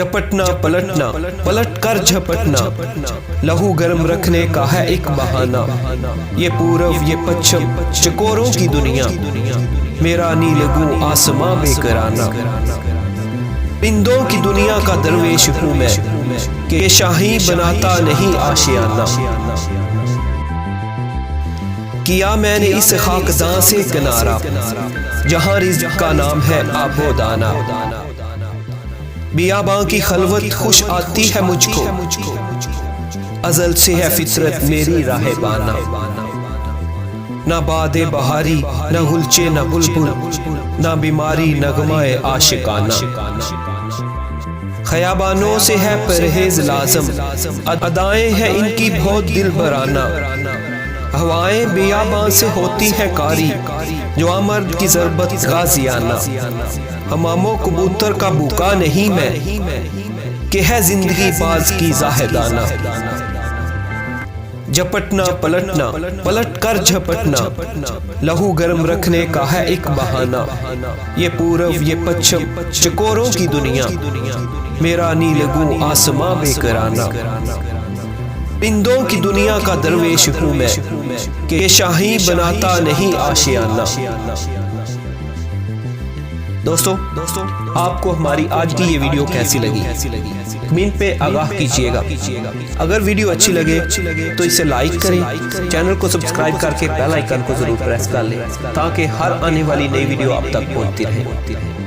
झपटना पलटना, पलट कर झपटना, लहू गर्म रखने का है एक बहाना। ये पूरब ये पश्चिम चकोरों की दुनिया, मेरा नीलगू आसमां बेकराना। परिंदों की दुनिया का दरवेश हूँ मैं, कि शाही बनाता नहीं आशियाना। किया मैंने इस खाकदां से किनारा, जहाँ रिज़्क़ का नाम है आबोदाना। बियाबां की खलवत खुश आती है मुझको, अज़ल से है फितरत मेरी राहबाना। ना बादे बहारी ना गुलचे ना बुलबुल, ना बीमारी नगमाए आशिकाना। खयाबानों से है परहेज लाज़म, अदाएं हैं इनकी बहुत दिल बराना। हवाएं बियाबां से होती है कारी, जो आमर्द की ज़रबत गाजियाना। हमामों कबूतर का बुका नहीं मैं, कि है जिंदगी बाज की जाहिदाना। झपटना पलटना, पलट कर झपटना, लहू गर्म रखने का है एक बहाना। ये पूरब ये पश्चिम चकोरों की दुनिया, मेरा नीलगू आसमां बेकराना। परिंदों की दुनिया का दरवेश हूँ मैं, कि शाही बनाता नहीं आशियाना। दोस्तों आपको हमारी आज की ये वीडियो कैसी लगी, कमेंट पे आगाह कीजिएगा। अगर वीडियो अच्छी लगे तो इसे लाइक करें, चैनल को सब्सक्राइब करके बेल आइकन को जरूर प्रेस कर लें, ताकि हर आने वाली नई वीडियो आप तक पहुंचती रहे।